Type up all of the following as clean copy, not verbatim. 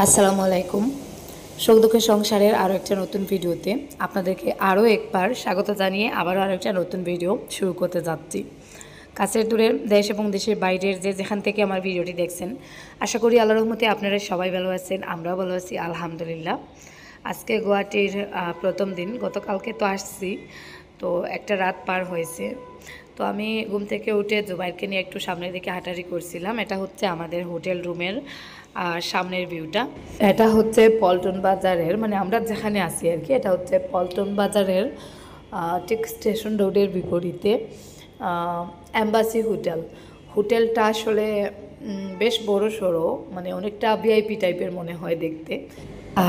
আসসালামু আলাইকুম। সুখ দুঃখের সংসারের আরও একটা নতুন ভিডিওতে আপনাদেরকে আরও একবার স্বাগত জানিয়ে আবারও আরও একটা নতুন ভিডিও শুরু করতে যাচ্ছি। কাছের দূরের দেশ এবং দেশের বাইরের যে যেখান থেকে আমার ভিডিওটি দেখছেন, আশা করি আল্লাহর রহমতে আপনারা সবাই ভালো আছেন, আমরাও ভালো আছি আলহামদুলিল্লাহ। আজকে গুয়াহাটির প্রথম দিন, গতকালকে তো আসছি, তো একটা রাত পার হয়েছে। তো আমি ঘুম থেকে উঠে জুবাইরকে নিয়ে একটু সামনের দিকে হাঁটাহাঁটি করছিলাম। এটা হচ্ছে আমাদের হোটেল রুমের সামনের ভিউটা। এটা হচ্ছে পল্টন বাজারের, মানে আমরা যেখানে আছি আর কি, এটা হচ্ছে পল্টন বাজারের ঠিক স্টেশন রোডের বিপরীতে অ্যাম্বাসি হোটেল। হোটেলটা আসলে বেশ বড় সড়ো, মানে অনেকটা ভিআইপি টাইপের মনে হয় দেখতে।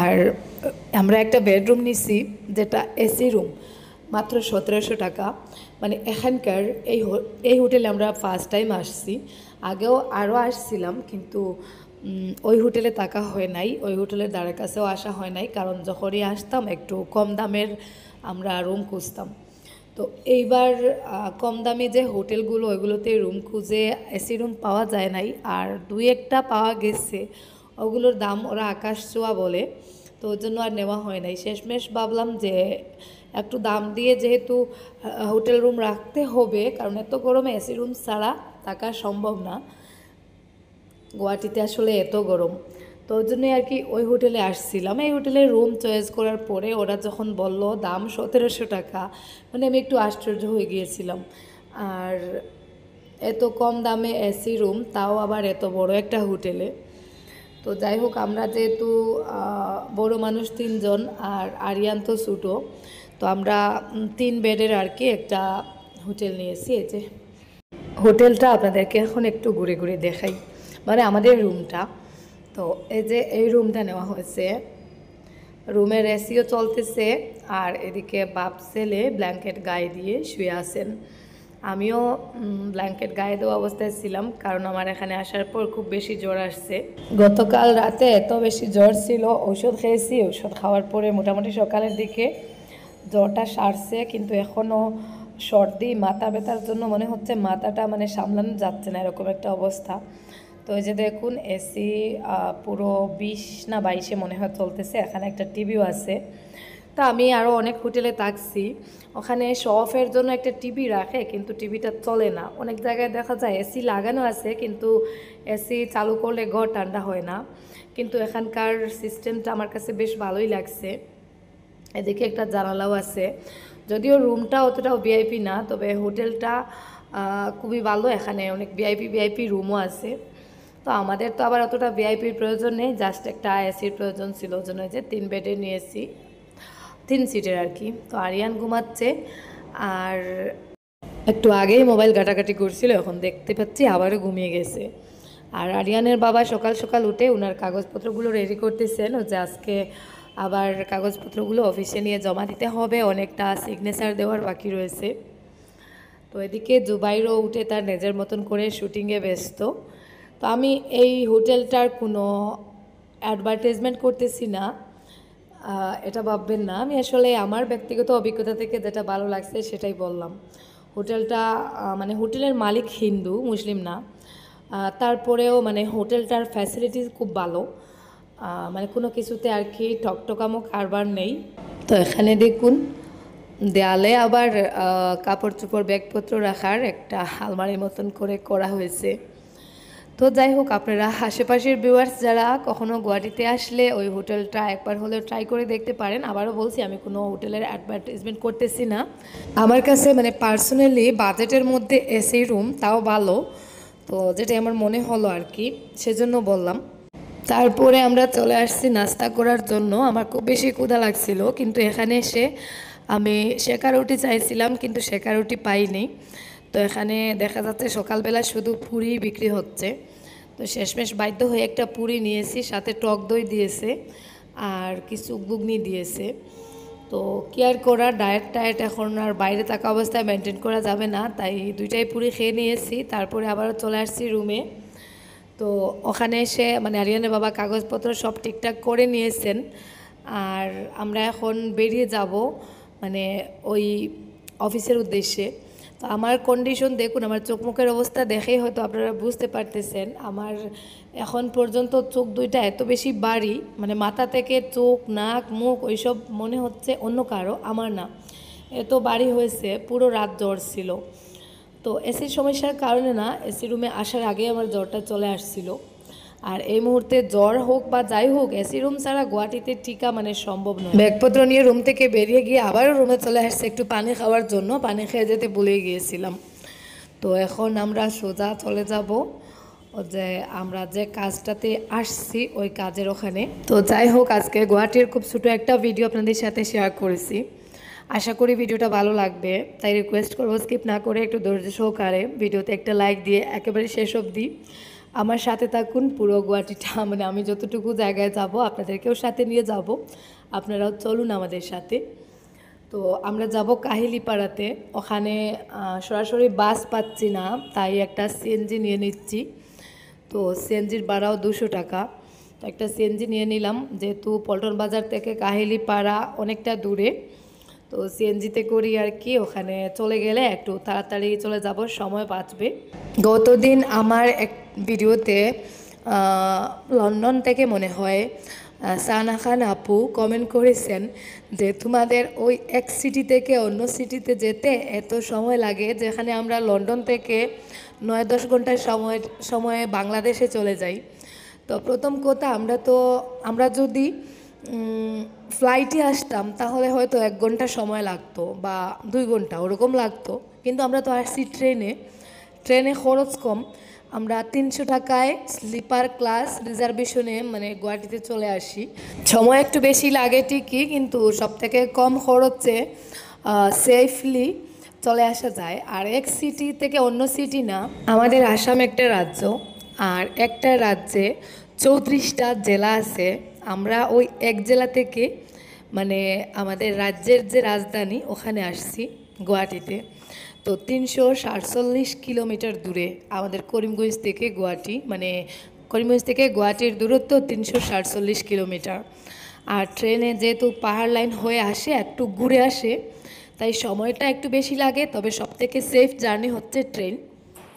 আর আমরা একটা বেডরুম নিছি, যেটা এসি রুম, মাত্র 1700 টাকা। মানে এখানকার এই হোটেলে আমরা ফার্স্ট টাইম আসছি, আগেও আরও আসছিলাম, কিন্তু ওই হোটেলে থাকা হয় নাই, ওই হোটেলের দ্বারের কাছেও আসা হয় নাই, কারণ যখনই আসতাম একটু কম দামের আমরা রুম খুঁজতাম। তো এইবার কম দামি যে হোটেলগুলো, ওইগুলোতে রুম খুঁজে এসি রুম পাওয়া যায় নাই, আর দুই একটা পাওয়া গেছে, ওগুলোর দাম ওরা আকাশ ছোঁয়া বলে, তো ওই জন্য আর নেওয়া হয় নাই। শেষমেশ ভাবলাম যে একটু দাম দিয়ে যেহেতু হোটেল রুম রাখতে হবে, কারণ এত গরমে এসি রুম ছাড়া থাকা সম্ভব না, গুয়াহাটিতে আসলে এত গরম। তো ওই জন্যই আর কি ওই হোটেলে আসছিলাম। এই হোটেলে রুম চয়েস করার পরে ওরা যখন বলল দাম 1700 টাকা, মানে আমি একটু আশ্চর্য হয়ে গিয়েছিলাম। আর এত কম দামে এসি রুম, তাও আবার এত বড় একটা হোটেলে। তো যাই হোক, আমরা যেহেতু বড় মানুষ 3 জন, আর আরিয়ান তো ছোটো, তো আমরা 3 বেডের আর কি একটা হোটেল নিয়েছি। এই যে হোটেলটা আপনাদেরকে এখন একটু ঘুরে ঘুরে দেখাই, মানে আমাদের রুমটা। তো এই যে এই রুমটা নেওয়া হয়েছে, রুমের এসিও চলতেছে, আর এদিকে বাপ ছেলে ব্ল্যাঙ্কেট গায়ে দিয়ে শুয়ে আছেন। আমিও ব্ল্যাঙ্কেট গায়ে দেওয়া অবস্থায় ছিলাম, কারণ আমার এখানে আসার পর খুব বেশি জ্বর আসছে। গতকাল রাতে এত বেশি জ্বর ছিল, ঔষধ খেয়েছি, ঔষধ খাওয়ার পরে মোটামুটি সকালের দিকে জ্বরটা সারছে, কিন্তু এখনও সর্দি, মাথা ব্যথার জন্য মনে হচ্ছে মাথাটা মানে সামলানো যাচ্ছে না, এরকম একটা অবস্থা। তো এই যে দেখুন, এসি পুরো 20 না 22-এ মনে হয় চলতেছে, এখানে একটা টিভিও আছে। তা আমি আরও অনেক হোটেলে থাকছি, ওখানে শো অফের জন্য একটা টিভি রাখে, কিন্তু টিভিটা চলে না। অনেক জায়গায় দেখা যায় এসি লাগানো আছে, কিন্তু এসি চালু করলে ঘর ঠান্ডা হয় না। কিন্তু এখানকার সিস্টেমটা আমার কাছে বেশ ভালোই লাগছে। এদিকে একটা জানালাও আছে, যদিও রুমটা অতটাও ভিআইপি না, তবে হোটেলটা খুবই ভালো। এখানে অনেক ভিআইপি রুমও আছে। তো আমাদের তো আবার অতটা ভিআইপির প্রয়োজন নেই, জাস্ট একটা এসির প্রয়োজন ছিল, ওই জন্য যে 3 বেডে নিয়েছি, 3 সিটের আর কি। তো আরিয়ান ঘুমাচ্ছে, আর একটু আগেই মোবাইল ঘাটাঘাটি করছিল, এখন দেখতে পাচ্ছি আবারও ঘুমিয়ে গেছে। আর আরিয়ানের বাবা সকাল সকাল উঠে ওনার কাগজপত্রগুলো রেডি করতেছেন, ও যে আজকে আবার কাগজপত্রগুলো অফিসে নিয়ে জমা দিতে হবে, অনেকটা সিগনেচার দেওয়ার বাকি রয়েছে। তো এদিকে জুবাইরও উঠে তার নিজের মতন করে শুটিংয়ে ব্যস্ত। তো আমি এই হোটেলটার কোনো অ্যাডভার্টাইজমেন্ট করতেছি না, এটা ভাববেন না। আমি আসলে আমার ব্যক্তিগত অভিজ্ঞতা থেকে যেটা ভালো লাগছে সেটাই বললাম। হোটেলটা মানে হোটেলের মালিক হিন্দু, মুসলিম না, তারপরেও মানে হোটেলটার ফ্যাসিলিটিস খুব ভালো, মানে কোনো কিছুতে আর কি ঠকঠকামো কারবার নেই। তো এখানে দেখুন, দেয়ালে আবার কাপড় চোপড় ব্যাগপত্র রাখার একটা আলমারির মতন করে করা হয়েছে। তো যাই হোক, আপনারা আশেপাশের ভিউয়ার্স যারা কখনো গুয়াহাটিতে আসলে ওই হোটেলটা একবার হলেও ট্রাই করে দেখতে পারেন। আবারও বলছি, আমি কোনো হোটেলের অ্যাডভার্টাইজমেন্ট করতেছি না। আমার কাছে মানে পার্সোনালি বাজেটের মধ্যে এসি রুম, তাও ভালো, তো যেটা আমার মনে হলো আর কি, সেজন্য বললাম। তারপরে আমরা চলে আসছি নাস্তা করার জন্য। আমার খুব বেশি ক্ষুধা লাগছিল, কিন্তু এখানে এসে আমি সেকা রুটি চাইছিলাম, কিন্তু সেকা রুটি পাইনি। তো এখানে দেখা যাচ্ছে সকালবেলা শুধু পুরি বিক্রি হচ্ছে, তো শেষমেশ বাধ্য হয়ে একটা পুরি নিয়েছি, সাথে টক দই দিয়েছে আর কিছু ঘুগনি দিয়েছে। তো কি আর করা, ডায়েট এখন আর বাইরে থাকা অবস্থায় মেনটেন করা যাবে না, তাই দুইটাই পুরি খেয়ে নিয়েছি। তারপরে আবারও চলে আসছি রুমে। তো ওখানে এসে মানে আরিয়ানের বাবা কাগজপত্র সব ঠিকঠাক করে নিয়েছেন, আর আমরা এখন বেরিয়ে যাব মানে ওই অফিসের উদ্দেশ্যে। তো আমার কন্ডিশন দেখুন, আমার চোখ মুখের অবস্থা দেখেই হয়তো আপনারা বুঝতে পারতেছেন। আমার এখন পর্যন্ত চোখ দুইটা এত বেশি বাড়ি, মানে মাথা থেকে চোখ, নাক, মুখ ওইসব মনে হচ্ছে অন্য কারো, আমার না। এত বাড়ি হয়েছে, পুরো রাত জ্বর ছিল। তো এসির সমস্যার কারণে না, এসি রুমে আসার আগে আমার জ্বরটা চলে আসছিল। আর এই মুহূর্তে জ্বর হোক বা যাই হোক, এসি রুম ছাড়া গুয়াহাটিতে টিকা মানে সম্ভব নয়। ব্যাগপত্র নিয়ে রুম থেকে বেরিয়ে গিয়ে আবারও রুমে চলে আসছে একটু পানি খাওয়ার জন্য, পানি খেয়ে যেতে ভুলে গিয়েছিলাম। তো এখন আমরা সোজা চলে যাব যে আমরা যে কাজটাতে আসছি ওই কাজের ওখানে। তো যাই হোক, আজকে গুয়াহাটির খুব ছোটো একটা ভিডিও আপনাদের সাথে শেয়ার করেছি। আশা করি ভিডিওটা ভালো লাগবে, তাই রিকোয়েস্ট করবো স্কিপ না করে একটু ধৈর্য সহকারে ভিডিওতে একটা লাইক দিয়ে একেবারে শেষ অবধি আমার সাথে থাকুন। পুরো গুয়াহাটিটা মানে আমি যতটুকু জায়গায় যাব আপনাদেরকেও সাথে নিয়ে যাব, আপনারাও চলুন আমাদের সাথে। তো আমরা যাব কাহিলিপাড়াতে, ওখানে সরাসরি বাস পাচ্ছি না, তাই একটা সিএনজি নিয়ে নিচ্ছি। তো সিএনজির ভাড়াও 200 টাকা। তো একটা সিএনজি নিয়ে নিলাম, যেহেতু পল্টন বাজার থেকে কাহিলিপাড়া অনেকটা দূরে। তো সিএনজিতে করি আর কি, ওখানে চলে গেলে একটু তাড়াতাড়ি চলে যাব, সময় বাঁচবে। গতদিন আমার এক ভিডিওতে লন্ডন থেকে মনে হয় সানা খান আপু কমেন্ট করেছেন যে তোমাদের ওই এক সিটি থেকে অন্য সিটিতে যেতে এত সময় লাগে, যেখানে আমরা লন্ডন থেকে 9-10 ঘন্টার সময়ে বাংলাদেশে চলে যাই। তো প্রথম কথা, আমরা যদি ফ্লাইটে আসতাম তাহলে হয়তো 1 ঘন্টা সময় লাগতো বা 2 ঘন্টা ওরকম লাগতো, কিন্তু আমরা তো আসছি ট্রেনে খরচ কম। আমরা 300 টাকায় স্লিপার ক্লাস রিজার্ভেশনে মানে গুয়াহাটিতে চলে আসি। সময় একটু বেশি লাগে ঠিকই, কিন্তু সবথেকে কম খরচে সেফলি চলে আসা যায়। আর এক সিটি থেকে অন্য সিটি না, আমাদের আসাম একটা রাজ্য, আর একটা রাজ্যে 34টা জেলা আছে। আমরা ওই এক জেলা থেকে মানে আমাদের রাজ্যের যে রাজধানী ওখানে আসছি গুয়াহাটিতে। তো 347 কিলোমিটার দূরে আমাদের করিমগঞ্জ থেকে গুয়াহাটি, মানে করিমগঞ্জ থেকে গুয়াহাটির দূরত্ব 347 কিলোমিটার। আর ট্রেনে যেহেতু পাহাড় লাইন হয়ে আসে, একটু ঘুরে আসে, তাই সময়টা একটু বেশি লাগে। তবে সবথেকে সেফ জার্নি হচ্ছে ট্রেন।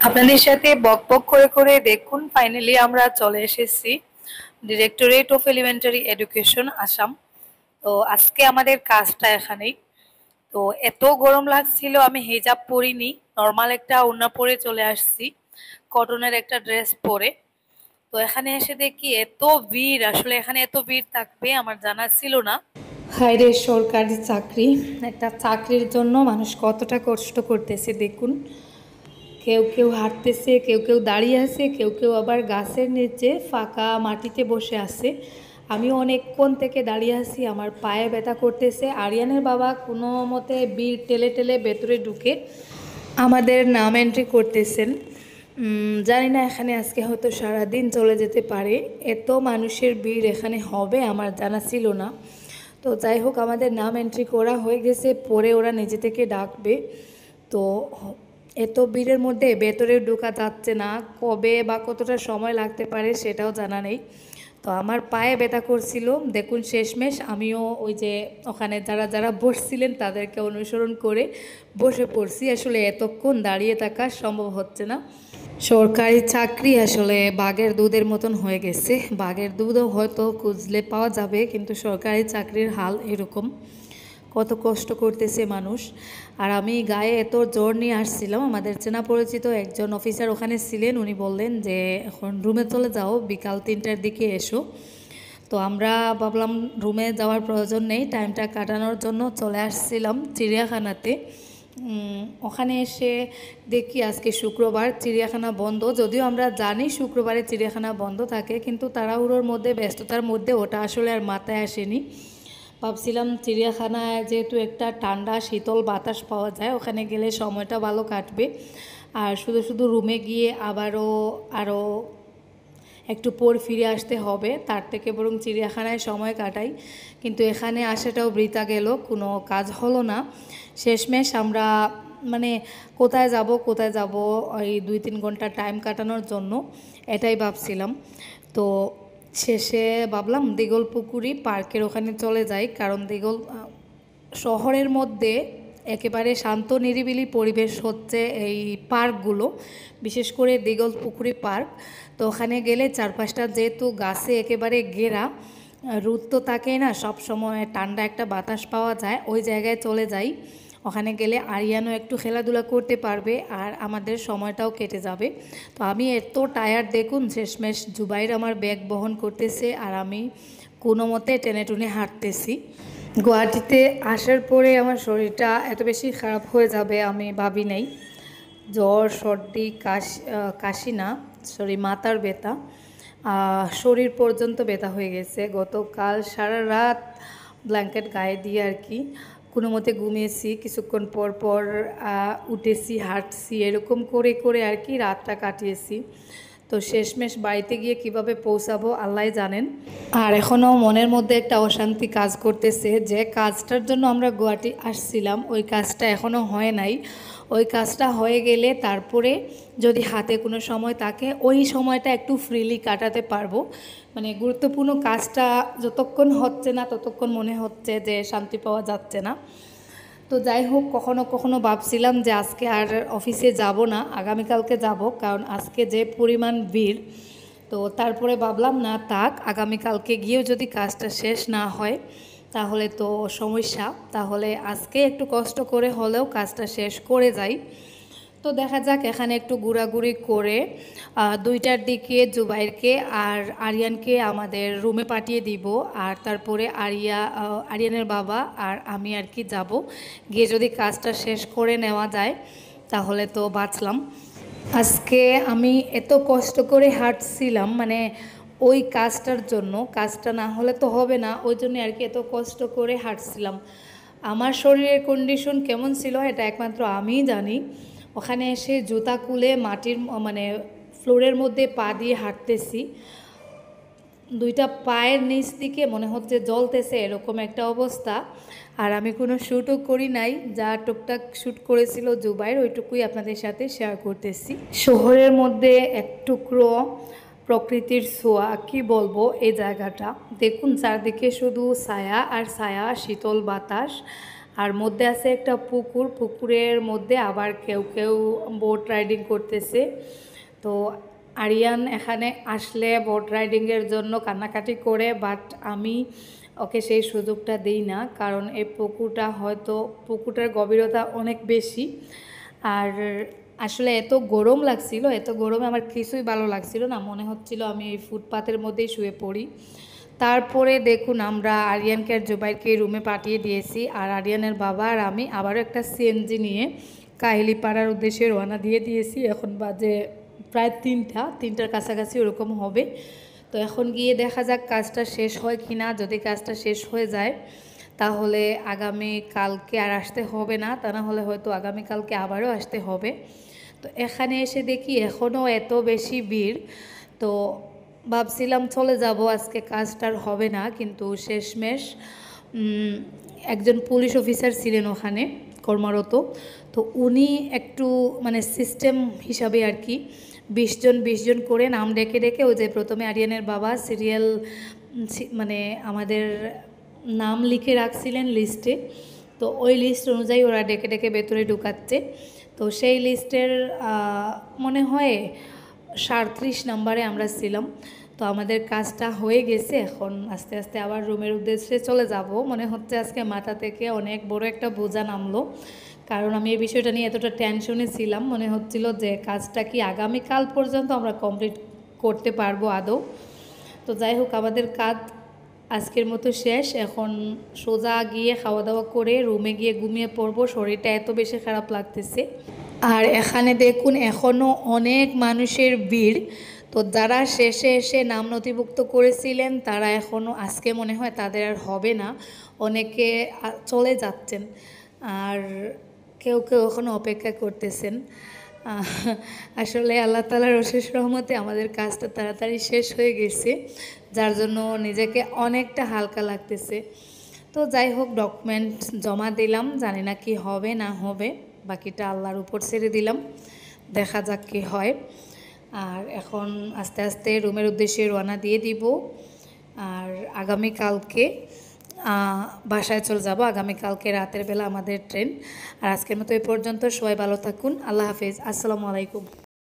আপনাদের সাথে বক বক করে করে দেখুন, ফাইনালি আমরা চলে এসেছি directorate of elementary education Assam. তো আজকে আমাদের কাজটা এখানেই। তো এত গরম লাগছিল, আমি হিজাব পরিনি, নর্মাল একটা ওড়না পরে চলে আসছি, কটনের একটা ড্রেস পরে। তো এখানে এসে দেখি এত ভিড়, আসলে এখানে এত ভিড় থাকবে আমার জানা ছিল না। হায়রে, সরকারি চাকরি, একটা চাকরির জন্য মানুষ কতটা কষ্ট করতেছে দেখুন। কেউ কেউ হাঁটতেছে, কেউ কেউ দাঁড়িয়ে আছে, কেউ কেউ আবার গাছের নিচে ফাঁকা মাটিতে বসে আছে। আমিও অনেকক্ষণ থেকে দাঁড়িয়ে আছি, আমার পায়ে ব্যথা করতেছে। আরিয়ানের বাবা কোনো মতে ভিড় টেলে টেলে ভেতরে ঢুকে আমাদের নাম এন্ট্রি করতেছেন। জানি না, এখানে আজকে হয়তো সারাদিন চলে যেতে পারে, এত মানুষের ভিড় এখানে হবে আমার জানা ছিল না। তো যাই হোক, আমাদের নাম এন্ট্রি করা হয়ে গেছে, পরে ওরা নিজে থেকে ডাকবে। তো এত ভিড়ের মধ্যে ভেতরে ঢোকা যাচ্ছে না, কবে বা কতটা সময় লাগতে পারে সেটাও জানা নেই। তো আমার পায়ে ব্যথা করছিল দেখুন, শেষমেশ আমিও ওই যে ওখানে যারা যারা বসছিলেন তাদেরকে অনুসরণ করে বসে পড়ছি। আসলে এতক্ষণ দাঁড়িয়ে থাকা সম্ভব হচ্ছে না। সরকারি চাকরি আসলে বাঘের দুধের মতন হয়ে গেছে। বাঘের দুধও হয়তো খুঁজলে পাওয়া যাবে, কিন্তু সরকারি চাকরির হাল এরকম। কত কষ্ট করতেছে মানুষ। আর আমি গায়ে এত জ্বর নিয়ে আসছিলাম, আমাদের চেনা পরিচিত একজন অফিসার ওখানে ছিলেন, উনি বললেন যে এখন রুমে চলে যাও, বিকাল 3টার দিকে এসো। তো আমরা ভাবলাম রুমে যাওয়ার প্রয়োজন নেই, টাইমটা কাটানোর জন্য চলে আসছিলাম চিড়িয়াখানাতে। ওখানে এসে দেখি আজকে শুক্রবার, চিড়িয়াখানা বন্ধ। যদিও আমরা জানি শুক্রবারে চিড়িয়াখানা বন্ধ থাকে, কিন্তু তাড়াহুড়োর মধ্যে, ব্যস্ততার মধ্যে ওটা আসলে আর মাথায় আসেনি। ভাবছিলাম চিড়িয়াখানায় যেহেতু একটা ঠান্ডা শীতল বাতাস পাওয়া যায়, ওখানে গেলে সময়টা ভালো কাটবে। আর শুধু শুধু রুমে গিয়ে আরও একটু পর ফিরে আসতে হবে, তার থেকে বরং চিড়িয়াখানায় সময় কাটাই। কিন্তু এখানে আসাটাও বৃথা গেল, কোনো কাজ হলো না। শেষমেশ আমরা মানে কোথায় যাব ওই 2-3 ঘন্টা টাইম কাটানোর জন্য এটাই ভাবছিলাম। তো শেষে ভাবলাম দিগল পুকুরি পার্কের ওখানে চলে যাই, কারণ দিগল শহরের মধ্যে একেবারে শান্ত নিরিবিলি পরিবেশ হচ্ছে এই পার্কগুলো, বিশেষ করে দিগল পুকুরি পার্ক। তো ওখানে গেলে চারপাশটা যেহেতু গাছে একেবারে ঘেরা, রোদ তো থাকেই না, সব সময় ঠান্ডা একটা বাতাস পাওয়া যায়, ওই জায়গায় চলে যাই। ওখানে গেলে আরিয়ানও একটু খেলাধুলা করতে পারবে আর আমাদের সময়টাও কেটে যাবে। তো আমি এত টায়ার্ড দেখুন, শেষমেশ জুবাইর আমার ব্যাগ বহন করতেছে আর আমি কোনো মতে টেনে টুনে হাঁটতেছি। গুয়াহাটিতে আসার পরে আমার শরীরটা এত বেশি খারাপ হয়ে যাবে আমি ভাবি নাই। জ্বর, সর্দি, কাশি না, সরি, মাথার ব্যথা, শরীর পর্যন্ত ব্যথা হয়ে গেছে। গতকাল সারা রাত ব্ল্যাঙ্কেট গায়ে দিয়ে আর কি কোনো মতে ঘুমিয়েছি, কিছুক্ষণ পর পর উঠেছি, হাঁটছি, এরকম করে করে আর কি রাতটা কাটিয়েছি। তো শেষমেশ বাড়িতে গিয়ে কিভাবে পৌঁছাবো আল্লাহ জানেন। আর এখনও মনের মধ্যে একটা অশান্তি কাজ করতেছে যে কাজটার জন্য আমরা গুয়াহাটি আসছিলাম ওই কাজটা এখনও হয় নাই। ওই কাজটা হয়ে গেলে তারপরে যদি হাতে কোনো সময় থাকে ওই সময়টা একটু ফ্রিলি কাটাতে পারবো। মানে গুরুত্বপূর্ণ কাজটা যতক্ষণ হচ্ছে না ততক্ষণ মনে হচ্ছে যে শান্তি পাওয়া যাচ্ছে না। তো যাই হোক, কখনো কখনো ভাবছিলাম যে আজকে আর অফিসে যাব না, আগামীকালকে যাব, কারণ আজকে যে পরিমাণ ভিড়। তো তারপরে ভাবলাম না থাক, আগামীকালকে গিয়েও যদি কাজটা শেষ না হয় তাহলে তো সমস্যা, তাহলে আজকে একটু কষ্ট করে হলেও কাজটা শেষ করে যাই। তো দেখা যাক, এখানে একটু ঘোরাঘুরি করে 2টার দিকে জুবাইরকে আর আরিয়ানকে আমাদের রুমে পাঠিয়ে দিব। আর তারপরে আরিয়ানের বাবা আর আমি আর কি যাব, গিয়ে যদি কাজটা শেষ করে নেওয়া যায় তাহলে তো বাঁচলাম। আজকে আমি এত কষ্ট করে হাঁটছিলাম, মানে ওই কাজটার জন্য, কাজটা না হলে তো হবে না, ওই জন্য আর কি এত কষ্ট করে হাঁটছিলাম। আমার শরীরের কন্ডিশন কেমন ছিল এটা একমাত্র আমিই জানি। ওখানে এসে জুতা খুলে মাটির মানে ফ্লোরের মধ্যে পা দিয়ে হাঁটতেছি, 2টা পায়ের নিচ দিকে মনে হচ্ছে জ্বলতেছে, এরকম একটা অবস্থা। আর আমি কোনো শ্যুটও করি নাই, যা টুকটাক শ্যুট করেছিল জুবাইর ওইটুকুই আপনাদের সাথে শেয়ার করতেছি। শহরের মধ্যে এক টুকরো প্রকৃতির ছোঁয়া, কি বলবো এই জায়গাটা। দেখুন চারদিকে শুধু ছায়া আর ছায়া, শীতল বাতাস, আর মধ্যে আছে একটা পুকুর, পুকুরের মধ্যে আবার কেউ কেউ বোট রাইডিং করতেছে। তো আরিয়ান এখানে আসলে বোট রাইডিংয়ের জন্য কান্নাকাটি করে, বাট আমি ওকে সেই সুযোগটা দিই না, কারণ এই পুকুরটার গভীরতা অনেক বেশি। আর আসলে এত গরম লাগছিল, এত গরমে আমার কিছুই ভালো লাগছিল না, মনে হচ্ছিল আমি এই ফুটপাতের মধ্যেই শুয়ে পড়ি। তারপরে দেখুন আমরা আরিয়ানকে আর জুবাইরকে রুমে পাঠিয়ে দিয়েছি, আর আরিয়ানের বাবা আর আমি আবারও একটা সিএনজি নিয়ে কাহিলিপাড়ার উদ্দেশ্যে রওনা দিয়ে দিয়েছি। এখন বাজে প্রায় 3টার কাছাকাছি ওরকম হবে। তো এখন গিয়ে দেখা যাক কাজটা শেষ হয় কি না। যদি কাজটা শেষ হয়ে যায় তাহলে আগামীকালকে আর আসতে হবে না, তা না হলে হয়তো আগামীকালকে আবারও আসতে হবে। তো এখানে এসে দেখি এখনও এত বেশি ভিড়। তো ভাবছিলাম চলে যাব, আজকে কাজটার হবে না, কিন্তু শেষমেশ একজন পুলিশ অফিসার ছিলেন ওখানে কর্মরত। তো উনি একটু মানে সিস্টেম হিসাবে আর কি 20 জন করে নাম ডেকে ডেকে, ওই যে প্রথমে আরিয়ানের বাবা সিরিয়াল মানে আমাদের নাম লিখে রাখছিলেন লিস্টে, তো ওই লিস্ট অনুযায়ী ওরা ডেকে ডেকে ভেতরে ঢুকাচ্ছে। তো সেই লিস্টের মনে হয় 37 নম্বরে আমরা ছিলাম। তো আমাদের কাজটা হয়ে গেছে, এখন আস্তে আস্তে আবার রুমের উদ্দেশ্যে চলে যাব। মনে হচ্ছে আজকে মাথা থেকে অনেক বড় একটা বোঝা নামলো, কারণ আমি এই বিষয়টা নিয়ে এতটা টেনশনে ছিলাম, মনে হচ্ছিল যে কাজটা কি আগামীকাল পর্যন্ত আমরা কমপ্লিট করতে পারবো আদৌ। তো যাই হোক, আমাদের কাজ আজকের মতো শেষ। এখন সোজা গিয়ে খাওয়া দাওয়া করে রুমে গিয়ে ঘুমিয়ে পড়বো, শরীরটা এত বেশি খারাপ লাগতেছে। আর এখানে দেখুন এখনও অনেক মানুষের ভিড়। তো যারা শেষে এসে নাম নথিভুক্ত করেছিলেন তারা এখনও, আজকে মনে হয় তাদের আর হবে না, অনেকে চলে যাচ্ছেন, আর কেউ কেউ এখনও অপেক্ষা করতেছেন। আসলে আল্লাহ তাআলার অশেষ রহমতে আমাদের কাজটা তাড়াতাড়ি শেষ হয়ে গেছে, যার জন্য নিজেকে অনেকটা হালকা লাগতেছে। তো যাই হোক, ডকুমেন্ট জমা দিলাম, জানি না কি হবে না হবে, বাকিটা আল্লাহর উপর ছেড়ে দিলাম, দেখা যাক কি হয়। আর এখন আস্তে আস্তে রুমের উদ্দেশ্যে রওনা দিয়ে দিব। আর আগামীকালকে বাসায় চলে যাব। আগামীকালকে রাতের বেলা আমাদের ট্রেন। আর আজকের মতো এই পর্যন্ত, সবাই ভালো থাকুন। আল্লাহ হাফেজ, আসসালামু আলাইকুম।